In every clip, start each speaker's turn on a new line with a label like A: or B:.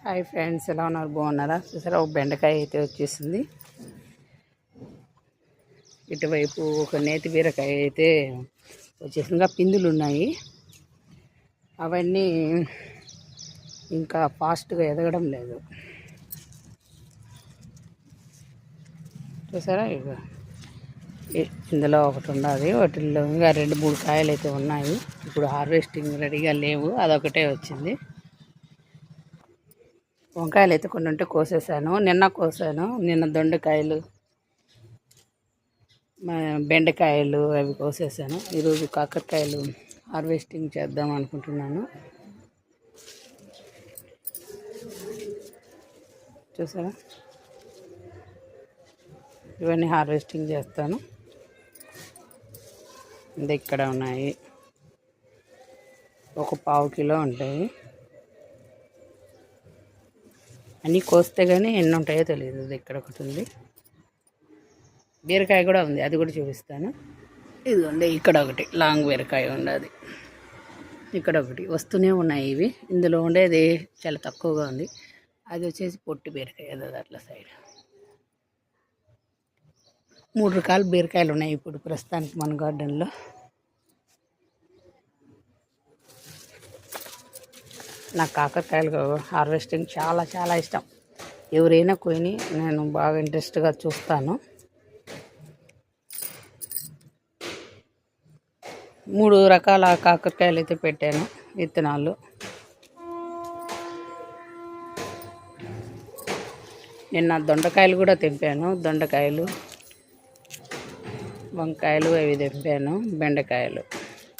A: Hi friends, ఎలా ఉన్నారు? బాగున్నారా? చూసారా, ఒక బెండకాయ అయితే వచ్చేసింది. ఇటువైపు ఒక నేతి బీరకాయ అయితే వచ్చేసిందిగా, పిందులు ఉన్నాయి. అవన్నీ ఇంకా ఫాస్ట్గా ఎదగడం లేదు. చూసారా, ఇక ఇందులో ఒకటి ఉన్నది, వాటిల్లో ఇంకా 2-3 కాయలు అయితే ఉన్నాయి. ఇప్పుడు హార్వెస్టింగ్ రెడీగా లేవు, అదొకటే వచ్చింది. వంకాయలు అయితే కొన్ని ఉంటే కోసేసాను, నిన్న కోసాను. నిన్న దొండకాయలు, బెండకాయలు అవి కోసేసాను. ఈరోజు కాకరకాయలు హార్వెస్టింగ్ చేద్దాం అనుకుంటున్నాను. చూసారా, ఇవన్నీ హార్వెస్టింగ్ చేస్తాను. ఇది ఇక్కడ ఉన్నాయి, ఒక 1/2 కిలో ఉంటాయి. అన్నీ కోస్తే కానీ ఎన్ని ఉంటాయో తెలియదు. ఇది ఇక్కడ ఒకటి ఉంది, బీరకాయ కూడా ఉంది, అది కూడా చూపిస్తాను. ఇదిగోండి, ఇక్కడ ఒకటి లాంగ్ బీరకాయ ఉండదు, ఇక్కడ ఒకటి వస్తూనే ఉన్నాయి. ఇవి ఇందులో ఉండేది చాలా తక్కువగా ఉంది. అది వచ్చేసి పొట్టి బీరకాయ, అది అట్లా సైడ్. 3 రకాల బీరకాయలు ఉన్నాయి ఇప్పుడు ప్రస్తుతానికి మన గార్డెన్లో. నాకు కాకరకాయలు హార్వెస్టింగ్ చాలా చాలా ఇష్టం. ఎవరైనా కొని నేను బాగా ఇంట్రెస్ట్గా చూస్తాను. 3 రకాల కాకరకాయలు అయితే పెట్టాను, విత్తనాలు. నిన్న దొండకాయలు కూడా తెంపాను, దొండకాయలు, వంకాయలు అవి తెంపాను.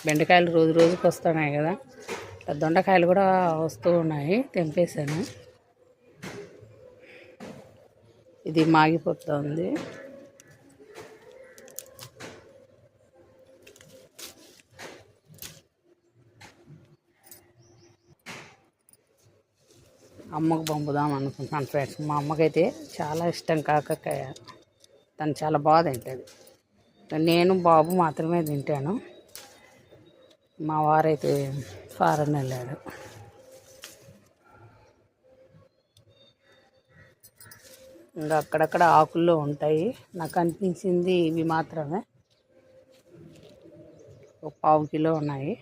A: బెండకాయలు రోజు రోజుకి వస్తున్నాయి కదా, దొండకాయలు కూడా వస్తూ ఉన్నాయి, తెంపేశాను. ఇది మాగిపోతుంది. అమ్మకు పంపుదాం అనుకుంటున్నాను ఫ్రెండ్స్. మా అమ్మకైతే చాలా ఇష్టం కాకరకాయ, తను చాలా బాగా తింటుంది. నేను బాబు మాత్రమే తింటాను. మా వారైతే ఫారెన్ వెళ్ళాడు. ఇంకా అక్కడక్కడ ఆకుల్లో ఉంటాయి, నాకు అనిపించింది ఇవి మాత్రమే. ఒక 1/2 కిలో ఉన్నాయి.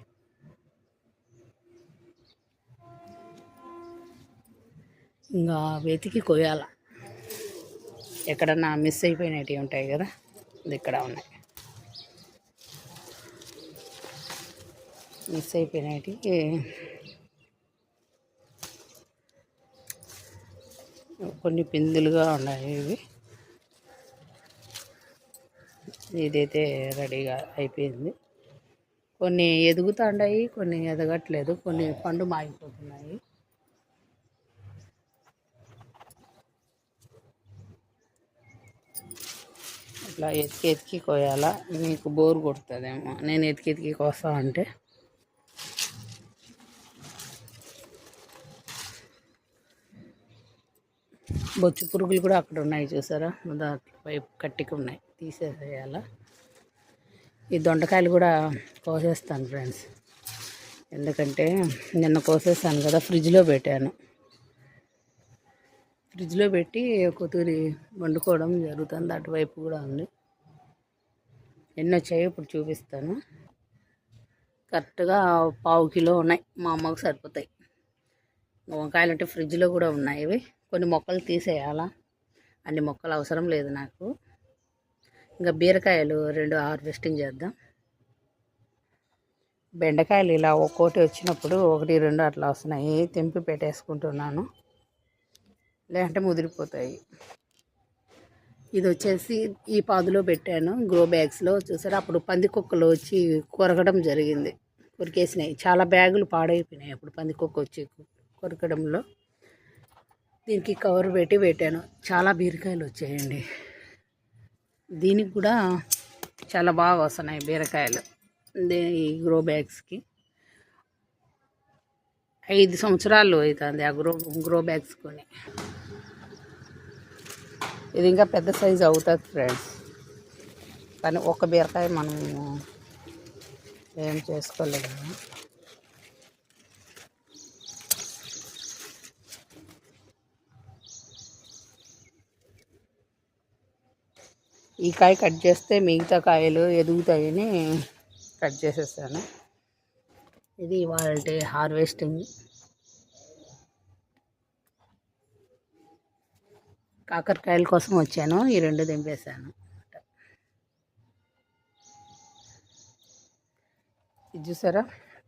A: ఇంకా వెతికి కొయ్యాల, ఎక్కడన్నా మిస్ అయిపోయినవి ఉంటాయి కదా, ఇది ఇక్కడ ఉన్నాయి. మిస్ అయిపోయినవి కొన్ని పిందులుగా ఉన్నాయి. ఇదైతే రెడీగా అయిపోయింది. కొన్ని ఎదుగుతాయి, కొన్ని ఎదగట్లేదు, కొన్ని పండు మాగిపోతున్నాయి. ఇట్లా ఎతికి కోయాలా. మీకు బోర్ కొడుతుందేమో నేను ఎతికి కోస్తా అంటే. బొచ్చు పురుగులు కూడా అక్కడ ఉన్నాయి, చూసారా, దాంట్లో వైపు కట్టికి ఉన్నాయి, తీసేసేయాల. ఈ దొండకాయలు కూడా కోసేస్తాను ఫ్రెండ్స్, ఎందుకంటే నిన్న కోసేస్తాను కదా, ఫ్రిడ్జ్లో పెట్టాను. ఫ్రిడ్జ్లో పెట్టి కొద్దిగా వండుకోవడం జరుగుతుంది. అటువైపు కూడా ఉంది. ఎన్ని వచ్చాయో ఇప్పుడు చూపిస్తాను. కరెక్ట్గా 1/2 కిలో ఉన్నాయి, మా అమ్మకు సరిపోతాయి. వంకాయలు అంటే ఫ్రిడ్జ్లో కూడా ఉన్నాయి. ఇవి కొన్ని మొక్కలు తీసేయాలా, అన్ని మొక్కలు అవసరం లేదు నాకు. ఇంకా బీరకాయలు 2 హార్వెస్టింగ్ చేద్దాం. బెండకాయలు ఇలా ఒక్కోటి వచ్చినప్పుడు 1-2 అట్లా వస్తున్నాయి, తెంపి పెట్టేసుకుంటున్నాను, లేదంటే ముదిరిపోతాయి. ఇది వచ్చేసి ఈ పాదులో పెట్టాను, గ్రో బ్యాగ్స్లో. చూసారా, అప్పుడు పందికొక్కలు వచ్చి కొరకడం జరిగింది, కొరికేసినాయి. చాలా బ్యాగులు పాడైపోయినాయి అప్పుడు పందికొక్క వచ్చి కొరకడంలో. దీనికి కవర్ పెట్టి పెట్టాను. చాలా బీరకాయలు వచ్చాయండి. దీనికి కూడా చాలా బాగా వస్తున్నాయి బీరకాయలు. ఈ గ్రో బ్యాగ్స్కి 5 సంవత్సరాలు అవుతుంది ఆ గ్రో బ్యాగ్స్ కొని. ఇది ఇంకా పెద్ద సైజు అవుతుంది ఫ్రెండ్స్, కానీ ఒక బీరకాయ మనం ఏం చేసుకోలేదు. ఈ కాయ కట్ చేస్తే మిగతా కాయలు ఎదుగుతాయని కట్ చేసేసాను. ఇది వాళ్ళ హార్వెస్టింగ్. కాకరకాయల కోసం వచ్చాను, ఈ 2 దింపేశాను. ఇది చూసారా,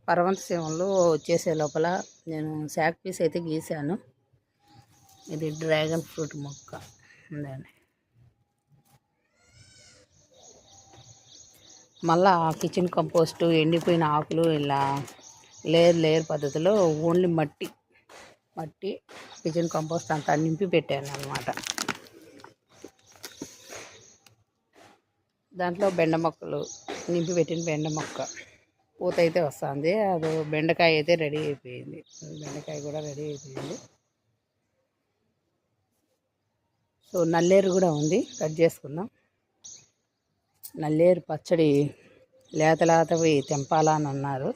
A: పర్వంత సీమలు వచ్చేసే లోపల నేను శాక్ పీస్ అయితే గీసాను. ఇది డ్రాగన్ ఫ్రూట్ మొక్క ఉందండి. మళ్ళా కిచెన్ కంపోస్టు, ఎండిపోయిన ఆకులు ఇలా లేయర్ పద్ధతిలో ఓన్లీ మట్టి కిచెన్ కంపోస్ట్ అంతా నింపి పెట్టాను అన్నమాట. దాంట్లో బెండ మొక్కలు నింపి పెట్టిన బెండ మొక్క పూత అయితే వస్తుంది. అది బెండకాయ అయితే రెడీ అయిపోయింది. బెండకాయ కూడా రెడీ అయిపోయింది. సో నల్లేరు కూడా ఉంది, కట్ చేసుకుందాం. నల్లేరు పచ్చడి లేతవి తెంపాలని అన్నారు.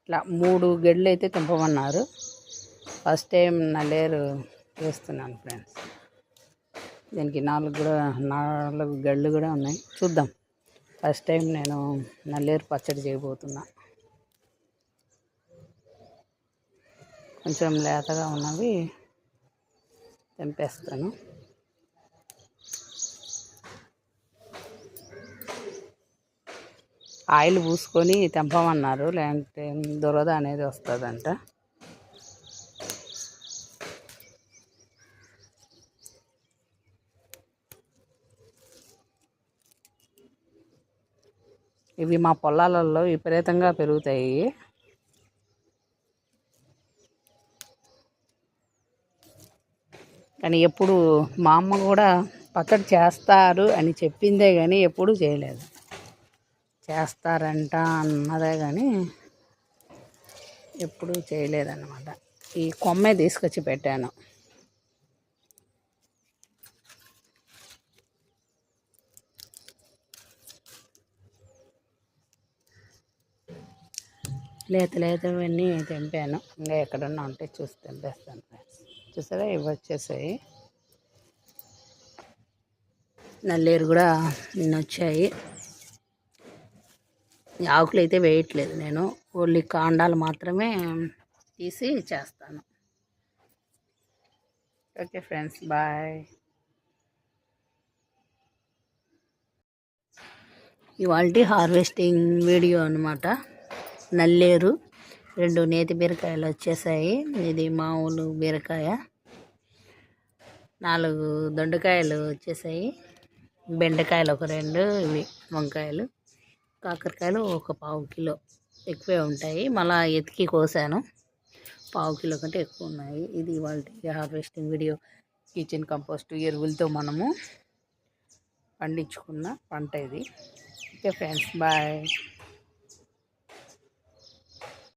A: ఇట్లా 3 గెడ్లు అయితే తెంపమన్నారు. ఫస్ట్ టైం నల్లేరు వేస్తున్నాను ఫ్రెండ్స్. దీనికి 4 గెడ్లు కూడా ఉన్నాయి. చూద్దాం, ఫస్ట్ టైం నేను నల్లేరు పచ్చడి చేయబోతున్నా. కొంచెం లేతగా ఉన్నవి తెంపేస్తాను. ఆయిల్ పూసుకొని తెంపమన్నారు, లేదంటే దురద అనేది వస్తుందంట. ఇవి మా పొలాలలో విపరీతంగా పెరుగుతాయి. కానీ ఎప్పుడు మా అమ్మ కూడా పచ్చడి చేస్తారు అని చెప్పిందే కానీ ఎప్పుడూ చేయలేదు. చేస్తారంట అన్నదే కానీ ఎప్పుడూ చేయలేదన్నమాట. ఈ కొమ్మే తీసుకొచ్చి పెట్టాను. లేతవన్నీ తెంపాను. ఇంకా ఎక్కడన్నా ఉంటే చూసి తెంపేస్తాను ఫ్రెండ్స్. చూసారా, ఇవి వచ్చేసాయి. నల్లేరు కూడా నిన్న వచ్చాయి. ఆకులు అయితే వేయట్లేదు నేను, ఓన్లీ కాండాలు మాత్రమే తీసి చేస్తాను. Okay friends, bye. ఇవాల్టి హార్వెస్టింగ్ వీడియో అన్నమాట. నల్లేరు 2 నేతి బీరకాయలు వచ్చేసాయి. ఇది మామూలు బీరకాయ. 4 దొండకాయలు వచ్చేసాయి. బెండకాయలు ఒక 2, ఇవి వంకాయలు. కాకరకాయలు ఒక 1/2 కిలో ఎక్కువే ఉంటాయి. మళ్ళీ ఎతికి కోసాను, 1/2 కిలో కంటే ఎక్కువ ఉన్నాయి. ఇది ఇవాళ హార్వెస్టింగ్ వీడియో. కిచెన్ కంపోస్ట్ ఎరువులతో మనము పండించుకున్న పంట ఇది. Okay friends, bye.